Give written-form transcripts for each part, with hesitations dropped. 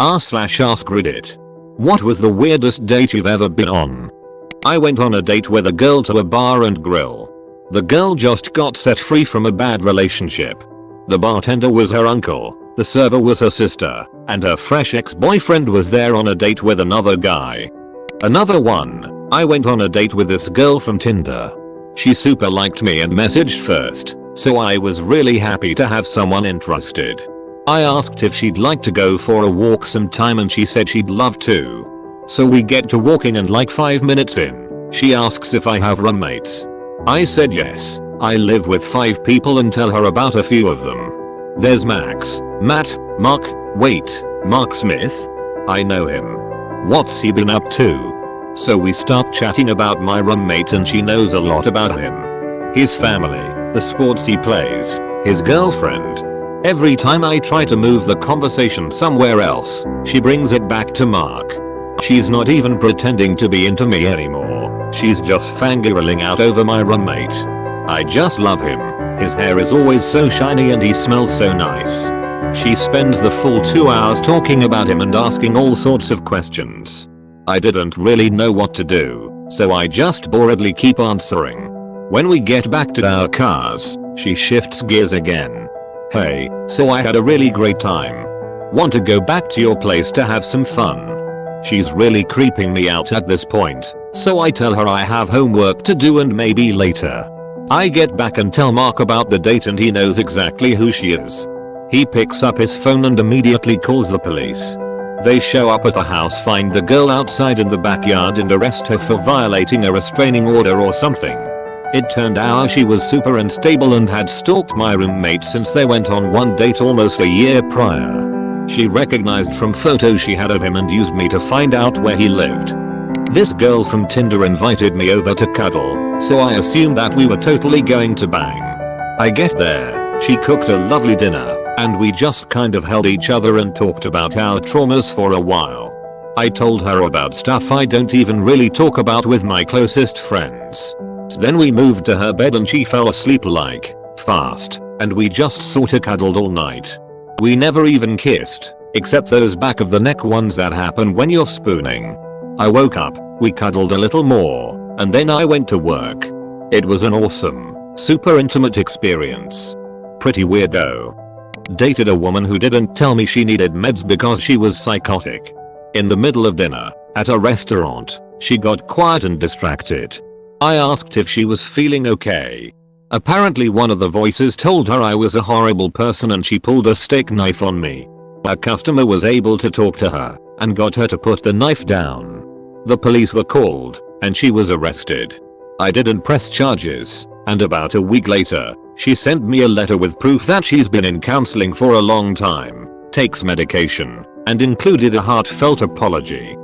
r/askreddit. What was the weirdest date you've ever been on? I went on a date with a girl to a bar and grill. The girl just got set free from a bad relationship. The bartender was her uncle, the server was her sister, and her fresh ex-boyfriend was there on a date with another guy. Another one, I went on a date with this girl from Tinder. She super liked me and messaged first, so I was really happy to have someone interested. I asked if she'd like to go for a walk sometime and she said she'd love to. So we get to walking and like 5 minutes in, she asks if I have roommates. I said yes, I live with 5 people and tell her about a few of them. There's Max, Matt, Mark Smith? I know him. What's he been up to? So we start chatting about my roommate and she knows a lot about him. His family, the sports he plays, his girlfriend. Every time I try to move the conversation somewhere else, she brings it back to Mark. She's not even pretending to be into me anymore. She's just fangirling out over my roommate. I just love him. His hair is always so shiny and he smells so nice. She spends the full 2 hours talking about him and asking all sorts of questions. I didn't really know what to do, so I just boredly keep answering. When we get back to our cars, she shifts gears again. Hey, so I had a really great time. Want to go back to your place to have some fun? She's really creeping me out at this point, so I tell her I have homework to do and maybe later. I get back and tell Mark about the date and he knows exactly who she is. He picks up his phone and immediately calls the police. They show up at the house, find the girl outside in the backyard and arrest her for violating a restraining order or something. It turned out she was super unstable and had stalked my roommate since they went on one date almost a year prior. She recognized from photos she had of him and used me to find out where he lived. This girl from Tinder invited me over to cuddle, so I assumed that we were totally going to bang. I get there, she cooked a lovely dinner, and we just kind of held each other and talked about our traumas for a while. I told her about stuff I don't even really talk about with my closest friends. Then we moved to her bed and she fell asleep like fast, and we just sorta cuddled all night. We never even kissed, except those back of the neck ones that happen when you're spooning. I woke up, we cuddled a little more, and then I went to work. It was an awesome, super intimate experience. Pretty weird though. Dated a woman who didn't tell me she needed meds because she was psychotic. In the middle of dinner, at a restaurant, she got quiet and distracted. I asked if she was feeling okay. Apparently one of the voices told her I was a horrible person and she pulled a steak knife on me. A customer was able to talk to her and got her to put the knife down. The police were called and she was arrested. I didn't press charges, and about a week later, she sent me a letter with proof that she's been in counseling for a long time, takes medication, and included a heartfelt apology.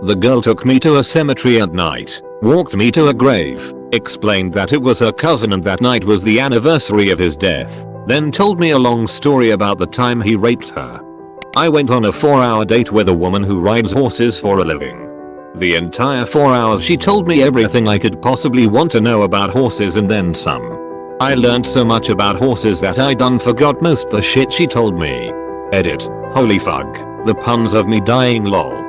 The girl took me to a cemetery at night, walked me to a grave, explained that it was her cousin and that night was the anniversary of his death, then told me a long story about the time he raped her. I went on a 4-hour date with a woman who rides horses for a living. The entire 4 hours she told me everything I could possibly want to know about horses and then some. I learned so much about horses that I done forgot most the shit she told me. Edit. Holy fuck. The puns of me dying lol.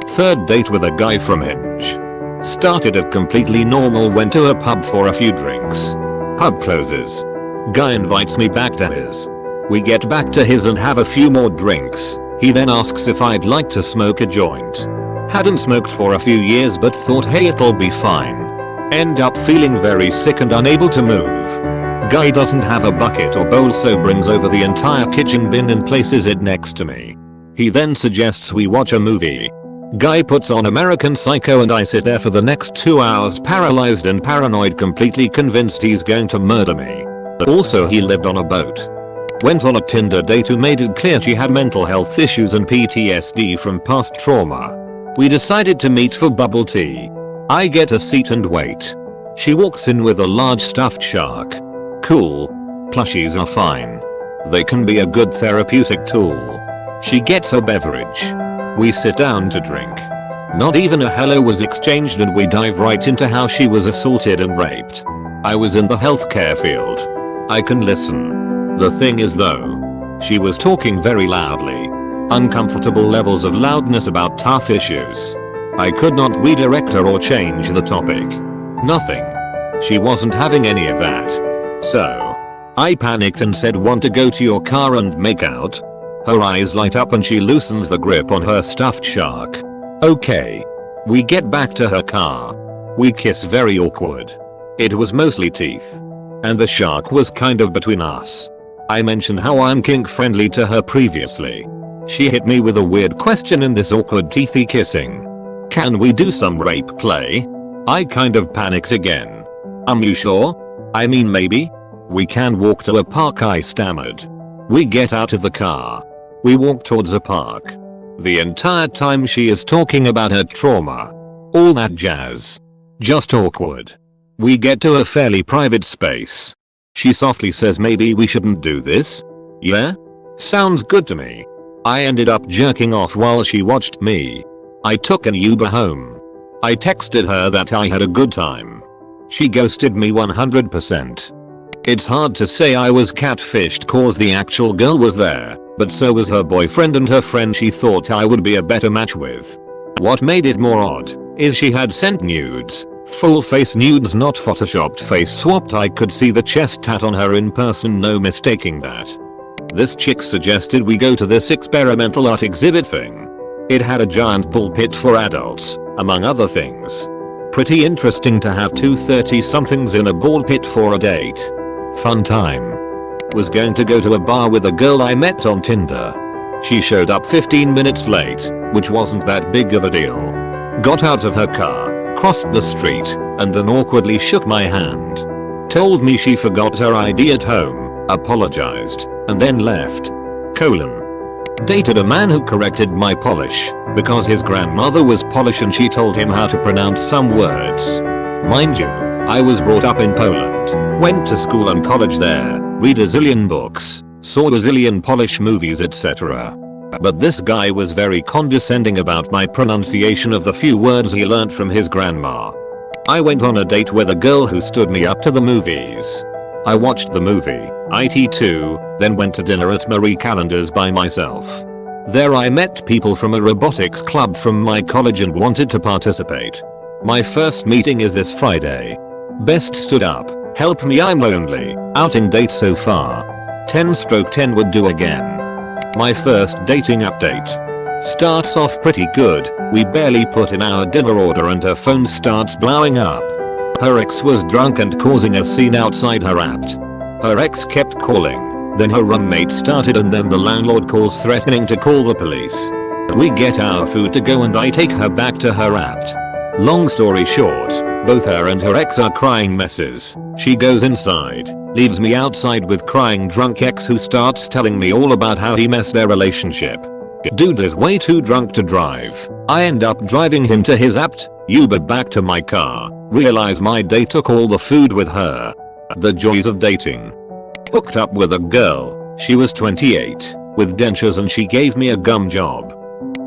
Third date with a guy from Hinge. Started at completely normal, went to a pub for a few drinks. Pub closes. Guy invites me back to his. We get back to his and have a few more drinks. He then asks if I'd like to smoke a joint. Hadn't smoked for a few years but thought hey it'll be fine. End up feeling very sick and unable to move. Guy doesn't have a bucket or bowl so brings over the entire kitchen bin and places it next to me. He then suggests we watch a movie. Guy puts on American Psycho and I sit there for the next 2 hours paralyzed and paranoid, completely convinced he's going to murder me. Also he lived on a boat. Went on a Tinder date who made it clear she had mental health issues and PTSD from past trauma. We decided to meet for bubble tea. I get a seat and wait. She walks in with a large stuffed shark. Cool. Plushies are fine. They can be a good therapeutic tool. She gets her beverage. We sit down to drink. Not even a hello was exchanged and we dive right into how she was assaulted and raped. I was in the healthcare field. I can listen. The thing is though, she was talking very loudly. Uncomfortable levels of loudness about tough issues. I could not redirect her or change the topic. Nothing. She wasn't having any of that. So I panicked and said, want to go to your car and make out? Her eyes light up and she loosens the grip on her stuffed shark. Okay. We get back to her car. We kiss, very awkward. It was mostly teeth. And the shark was kind of between us. I mentioned how I'm kink friendly to her previously. She hit me with a weird question in this awkward teethy kissing. Can we do some rape play? I kind of panicked again. You sure? I mean, maybe? We can walk to a park, I stammered. We get out of the car. We walk towards a park. The entire time she is talking about her trauma. All that jazz. Just awkward. We get to a fairly private space. She softly says, maybe we shouldn't do this? Yeah? Sounds good to me. I ended up jerking off while she watched me. I took an Uber home. I texted her that I had a good time. She ghosted me 100%. It's hard to say I was catfished cause the actual girl was there, but so was her boyfriend and her friend she thought I would be a better match with. What made it more odd is she had sent nudes. Full face nudes, not photoshopped face swapped. I could see the chest tat on her in person, no mistaking that. This chick suggested we go to this experimental art exhibit thing. It had a giant pulpit for adults, among other things. Pretty interesting to have two 30-somethings in a ball pit for a date. Fun time. Was going to go to a bar with a girl I met on Tinder. She showed up 15 minutes late, which wasn't that big of a deal. Got out of her car, crossed the street, and then awkwardly shook my hand. Told me she forgot her ID at home, apologized, and then left. Dated a man who corrected my polish, because his grandmother was Polish and she told him how to pronounce some words. Mind you, I was brought up in Poland, went to school and college there, read a zillion books, saw a zillion Polish movies, etc. But this guy was very condescending about my pronunciation of the few words he learnt from his grandma. I went on a date with a girl who stood me up to the movies. I watched the movie, IT2, then went to dinner at Marie Callender's by myself. There I met people from a robotics club from my college and wanted to participate. My first meeting is this Friday. Best stood up, help me I'm lonely, outing date so far. 10/10 would do again. My first dating update. Starts off pretty good, we barely put in our dinner order and her phone starts blowing up. Her ex was drunk and causing a scene outside her apt. Her ex kept calling, then her roommate started and then the landlord calls threatening to call the police. We get our food to go and I take her back to her apt. Long story short, both her and her ex are crying messes. She goes inside, leaves me outside with crying drunk ex who starts telling me all about how he messed their relationship. Dude is way too drunk to drive. I end up driving him to his apt Uber back to my car. Realize my date took all the food with her. The joys of dating. Hooked up with a girl. She was 28, with dentures and she gave me a gum job.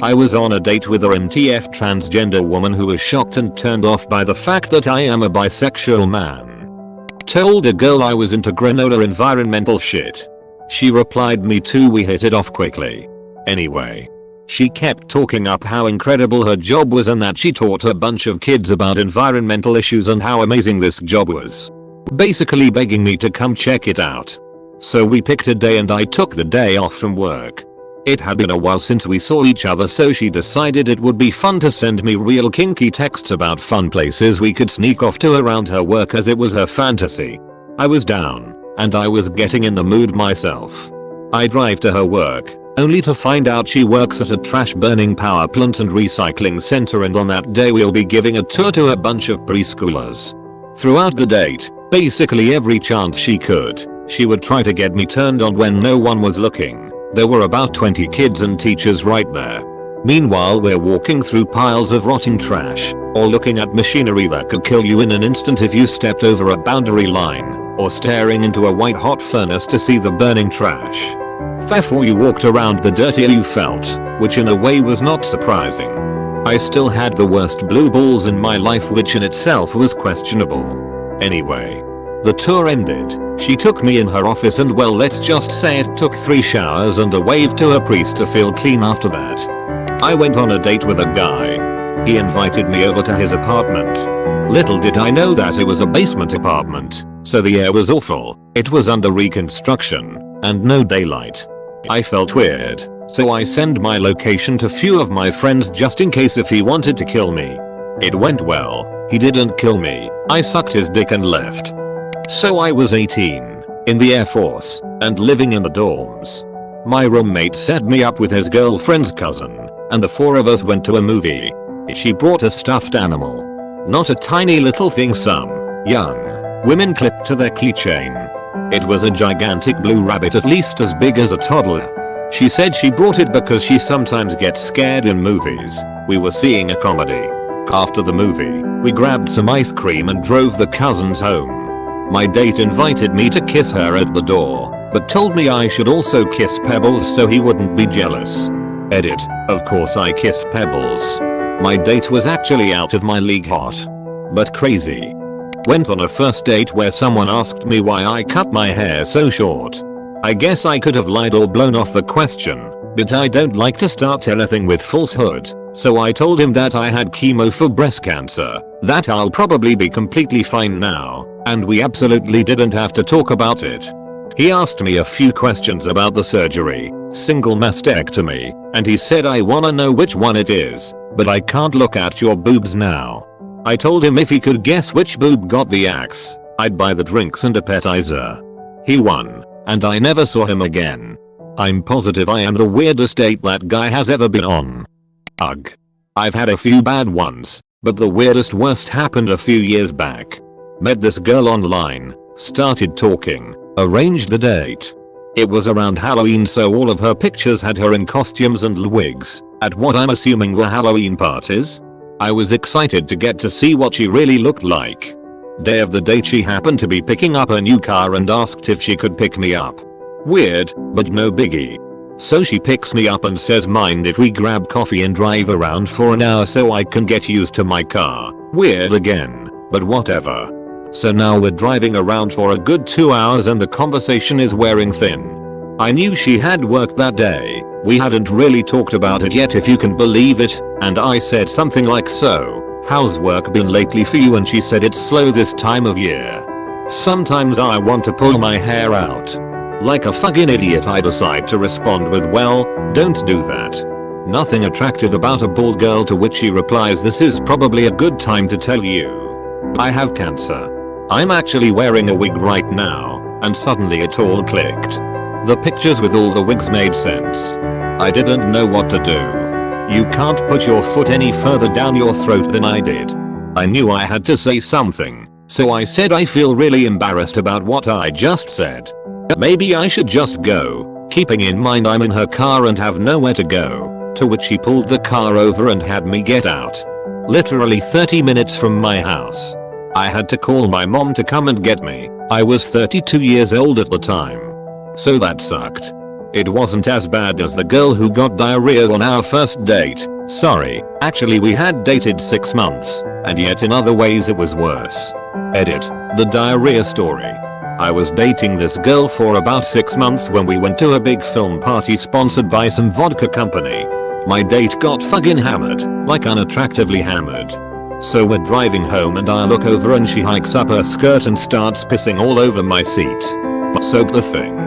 I was on a date with a MTF transgender woman who was shocked and turned off by the fact that I am a bisexual man. Told a girl I was into granola environmental shit. She replied me too, we hit it off quickly. Anyway. She kept talking up how incredible her job was and that she taught a bunch of kids about environmental issues and how amazing this job was. Basically begging me to come check it out. So we picked a day and I took the day off from work. It had been a while since we saw each other, so she decided it would be fun to send me real kinky texts about fun places we could sneak off to around her work as it was her fantasy. I was down, and I was getting in the mood myself. I drive to her work, only to find out she works at a trash burning power plant and recycling center, and on that day we'll be giving a tour to a bunch of preschoolers. Throughout the date, basically every chance she could, she would try to get me turned on when no one was looking. There were about 20 kids and teachers right there. Meanwhile we're walking through piles of rotting trash, or looking at machinery that could kill you in an instant if you stepped over a boundary line, or staring into a white hot furnace to see the burning trash. Therefore you walked around, the dirtier you felt, which in a way was not surprising. I still had the worst blue balls in my life, which in itself was questionable. Anyway. The tour ended. She took me in her office and well, let's just say it took 3 showers and a wave to a priest to feel clean after that. I went on a date with a guy. He invited me over to his apartment. Little did I know that it was a basement apartment, so the air was awful. It was under reconstruction and no daylight. I felt weird, so I sent my location to few of my friends just in case if he wanted to kill me. It went well. He didn't kill me. I sucked his dick and left. So I was 18, in the Air Force, and living in the dorms. My roommate set me up with his girlfriend's cousin, and the 4 of us went to a movie. She brought a stuffed animal. Not a tiny little thing some young women clipped to their keychain. It was a gigantic blue rabbit at least as big as a toddler. She said she brought it because she sometimes gets scared in movies. We were seeing a comedy. After the movie, we grabbed some ice cream and drove the cousins home. My date invited me to kiss her at the door, but told me I should also kiss Pebbles so he wouldn't be jealous. Edit. Of course I kissed Pebbles. My date was actually out of my league hot. But crazy. Went on a first date where someone asked me why I cut my hair so short. I guess I could have lied or blown off the question, but I don't like to start anything with falsehood. So I told him that I had chemo for breast cancer, that I'll probably be completely fine now, and we absolutely didn't have to talk about it. He asked me a few questions about the surgery, single mastectomy, and he said I wanna know which one it is, but I can't look at your boobs now. I told him if he could guess which boob got the axe, I'd buy the drinks and appetizer. He won, and I never saw him again. I'm positive I am the weirdest date that guy has ever been on. Ugh. I've had a few bad ones, but the worst happened a few years back. Met this girl online, started talking, arranged a date. It was around Halloween, so all of her pictures had her in costumes and wigs, at what I'm assuming were Halloween parties. I was excited to get to see what she really looked like. Day of the date she happened to be picking up a new car and asked if she could pick me up. Weird, but no biggie. So she picks me up and says mind if we grab coffee and drive around for an hour so I can get used to my car. Weird again, but whatever. So now we're driving around for a good 2 hours and the conversation is wearing thin. I knew she had work that day. We hadn't really talked about it yet if you can believe it, and I said something like so, how's work been lately for you, and she said it's slow this time of year. Sometimes I want to pull my hair out. Like a fucking idiot I decide to respond with well, don't do that. Nothing attractive about a bald girl, to which she replies this is probably a good time to tell you. I have cancer. I'm actually wearing a wig right now, and suddenly it all clicked. The pictures with all the wigs made sense. I didn't know what to do. You can't put your foot any further down your throat than I did. I knew I had to say something, so I said I feel really embarrassed about what I just said. Maybe I should just go, keeping in mind I'm in her car and have nowhere to go, to which she pulled the car over and had me get out. Literally 30 minutes from my house. I had to call my mom to come and get me. I was 32 years old at the time. So that sucked. It wasn't as bad as the girl who got diarrhea on our first date. Sorry, actually we had dated 6 months, and yet in other ways it was worse. Edit. The diarrhea story. I was dating this girl for about 6 months when we went to a big film party sponsored by some vodka company. My date got fucking hammered, like unattractively hammered. So we're driving home and I look over and she hikes up her skirt and starts pissing all over my seat. Soaked the thing.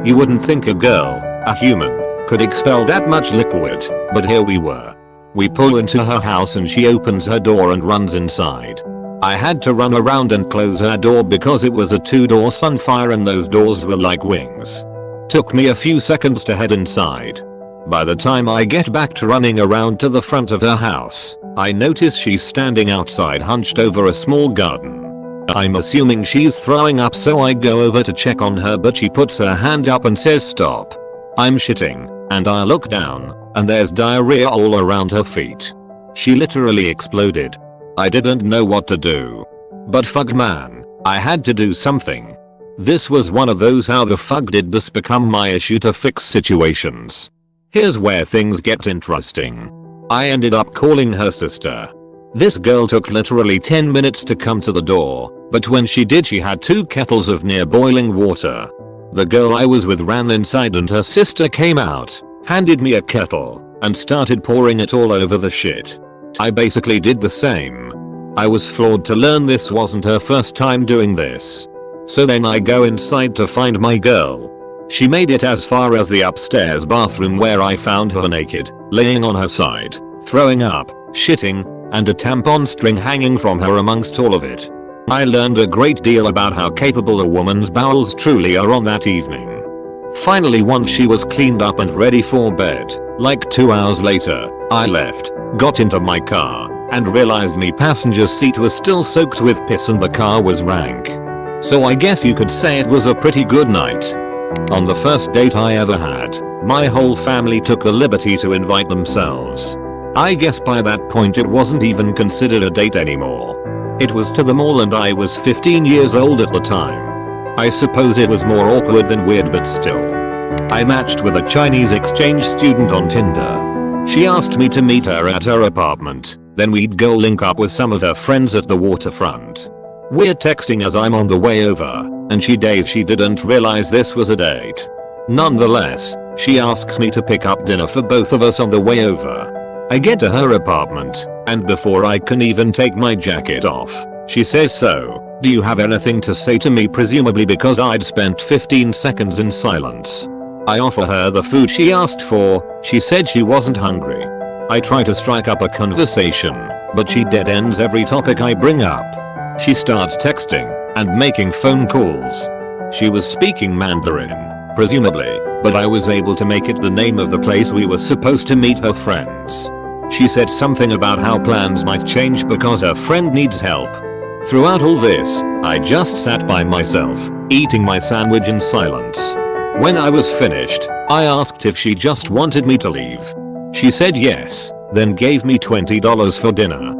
You wouldn't think a girl, a human, could expel that much liquid, but here we were. We pull into her house and she opens her door and runs inside. I had to run around and close her door because it was a 2-door Sunfire and those doors were like wings. Took me a few seconds to head inside. By the time I get back to running around to the front of her house, I notice she's standing outside hunched over a small garden. I'm assuming she's throwing up, so I go over to check on her, but she puts her hand up and says stop. I'm shitting, and I look down, and there's diarrhea all around her feet. She literally exploded. I didn't know what to do. But fuck man, I had to do something. This was one of those how the fuck did this become my issue to fix situations. Here's where things get interesting. I ended up calling her sister. This girl took literally 10 minutes to come to the door, but when she did she had 2 kettles of near boiling water. The girl I was with ran inside and her sister came out, handed me a kettle, and started pouring it all over the shit. I basically did the same. I was floored to learn this wasn't her first time doing this. So then I go inside to find my girl. She made it as far as the upstairs bathroom where I found her naked, laying on her side, throwing up, shitting, and a tampon string hanging from her amongst all of it. I learned a great deal about how capable a woman's bowels truly are on that evening. Finally, once she was cleaned up and ready for bed, like 2 hours later, I left, got into my car, and realized my passenger seat was still soaked with piss and the car was rank. So I guess you could say it was a pretty good night. On the first date I ever had, my whole family took the liberty to invite themselves. I guess by that point it wasn't even considered a date anymore. It was to the mall and I was 15 years old at the time. I suppose it was more awkward than weird, but still. I matched with a Chinese exchange student on Tinder. She asked me to meet her at her apartment, then we'd go link up with some of her friends at the waterfront. We're texting as I'm on the way over, and she didn't realize this was a date. Nonetheless, she asks me to pick up dinner for both of us on the way over. I get to her apartment, and before I can even take my jacket off, she says, "So, do you have anything to say to me?" presumably because I'd spent 15 seconds in silence. I offer her the food she asked for. She said she wasn't hungry. I try to strike up a conversation, but she dead ends every topic I bring up. She starts texting and making phone calls. She was speaking Mandarin, presumably, but I was able to make it the name of the place we were supposed to meet her friends. She said something about how plans might change because her friend needs help. Throughout all this, I just sat by myself, eating my sandwich in silence. When I was finished, I asked if she just wanted me to leave. She said yes, then gave me $20 for dinner.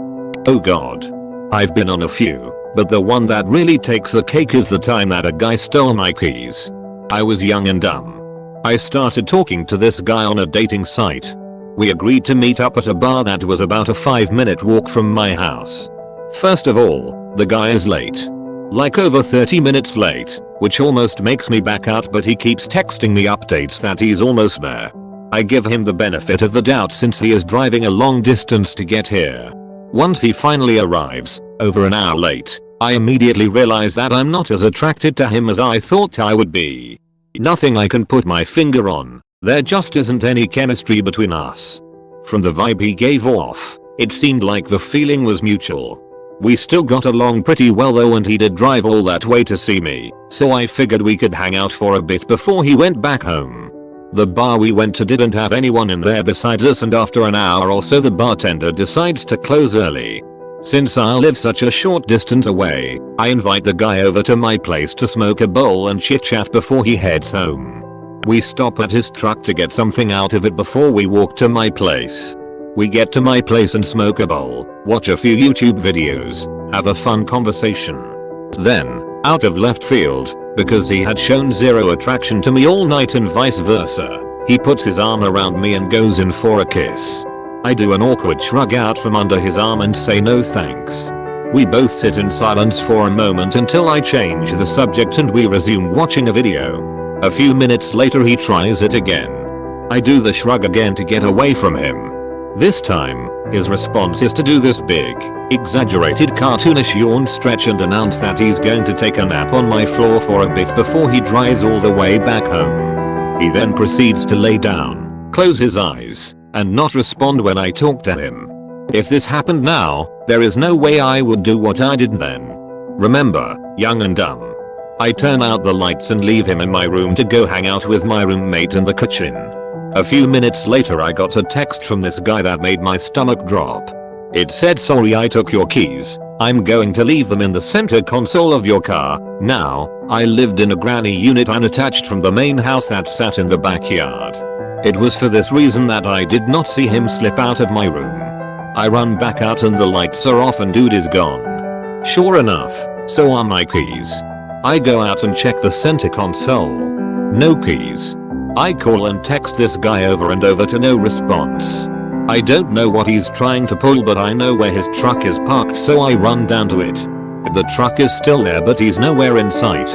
Oh god. I've been on a few, but the one that really takes the cake is the time that a guy stole my keys. I was young and dumb. I started talking to this guy on a dating site. We agreed to meet up at a bar that was about a 5-minute walk from my house. First of all, the guy is late. Like over 30 minutes late, which almost makes me back out, but he keeps texting me updates that he's almost there. I give him the benefit of the doubt since he is driving a long distance to get here. Once he finally arrives, over an hour late, I immediately realize that I'm not as attracted to him as I thought I would be. Nothing I can put my finger on. There just isn't any chemistry between us. From the vibe he gave off, it seemed like the feeling was mutual. We still got along pretty well though, and he did drive all that way to see me, so I figured we could hang out for a bit before he went back home. The bar we went to didn't have anyone in there besides us, and after an hour or so the bartender decides to close early. Since I live such a short distance away, I invite the guy over to my place to smoke a bowl and chit chat before he heads home. We stop at his truck to get something out of it before we walk to my place. We get to my place and smoke a bowl, watch a few YouTube videos, have a fun conversation. Then, out of left field, because he had shown zero attraction to me all night and vice versa, he puts his arm around me and goes in for a kiss. I do an awkward shrug out from under his arm and say no thanks. We both sit in silence for a moment until I change the subject and we resume watching a video. A few minutes later he tries it again. I do the shrug again to get away from him. This time, his response is to do this big, exaggerated cartoonish yawn stretch and announce that he's going to take a nap on my floor for a bit before he drives all the way back home. He then proceeds to lay down, close his eyes, and not respond when I talk to him. If this happened now, there is no way I would do what I did then. Remember, young and dumb. I turn out the lights and leave him in my room to go hang out with my roommate in the kitchen. A few minutes later I got a text from this guy that made my stomach drop. It said, "Sorry I took your keys. I'm going to leave them in the center console of your car now." I lived in a granny unit unattached from the main house that sat in the backyard. It was for this reason that I did not see him slip out of my room. I run back out and the lights are off and dude is gone. Sure enough, so are my keys. I go out and check the center console. No keys. I call and text this guy over and over to no response. I don't know what he's trying to pull, but I know where his truck is parked, so I run down to it. The truck is still there, but he's nowhere in sight.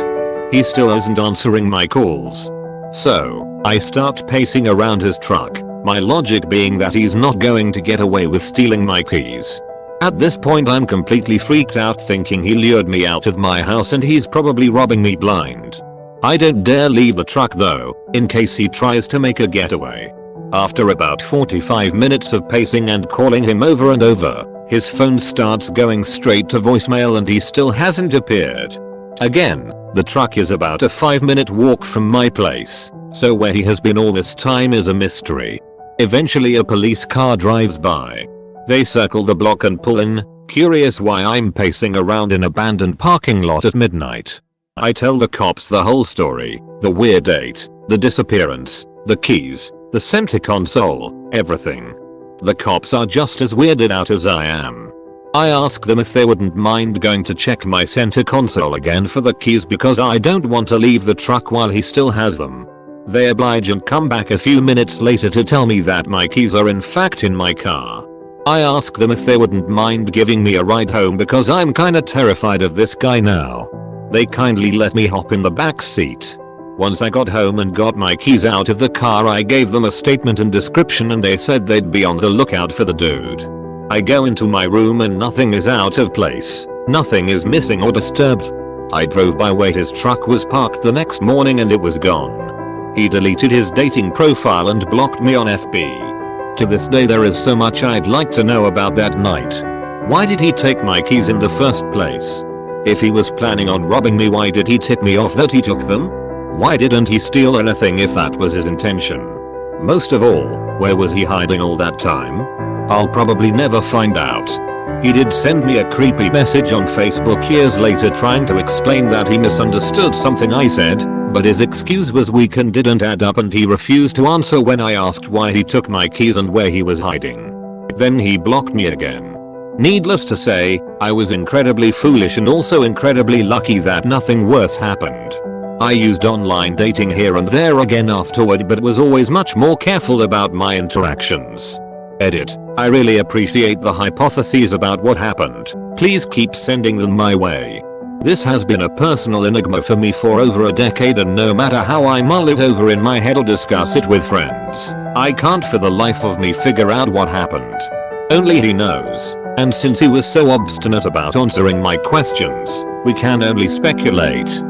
He still isn't answering my calls. So, I start pacing around his truck, my logic being that he's not going to get away with stealing my keys. At this point I'm completely freaked out, thinking he lured me out of my house and he's probably robbing me blind. I don't dare leave the truck though, in case he tries to make a getaway. After about 45 minutes of pacing and calling him over and over, his phone starts going straight to voicemail and he still hasn't appeared. Again, the truck is about a 5-minute walk from my place, so where he has been all this time is a mystery. Eventually a police car drives by. They circle the block and pull in, curious why I'm pacing around an abandoned parking lot at midnight. I tell the cops the whole story, the weird date, the disappearance, the keys, the center console, everything. The cops are just as weirded out as I am. I ask them if they wouldn't mind going to check my center console again for the keys because I don't want to leave the truck while he still has them. They oblige and come back a few minutes later to tell me that my keys are in fact in my car. I ask them if they wouldn't mind giving me a ride home because I'm kinda terrified of this guy now. They kindly let me hop in the back seat. Once I got home and got my keys out of the car, I gave them a statement and description and they said they'd be on the lookout for the dude. I go into my room and nothing is out of place. Nothing is missing or disturbed. I drove by where his truck was parked the next morning and it was gone. He deleted his dating profile and blocked me on FB. To this day there is so much I'd like to know about that night. Why did he take my keys in the first place? If he was planning on robbing me, why did he tip me off that he took them? Why didn't he steal anything if that was his intention? Most of all, where was he hiding all that time? I'll probably never find out. He did send me a creepy message on Facebook years later trying to explain that he misunderstood something I said, but his excuse was weak and didn't add up, and he refused to answer when I asked why he took my keys and where he was hiding. Then he blocked me again. Needless to say, I was incredibly foolish and also incredibly lucky that nothing worse happened. I used online dating here and there again afterward, but was always much more careful about my interactions. Edit. I really appreciate the hypotheses about what happened. Please keep sending them my way. This has been a personal enigma for me for over a decade, and no matter how I mull it over in my head or discuss it with friends, I can't for the life of me figure out what happened. Only he knows, and since he was so obstinate about answering my questions, we can only speculate.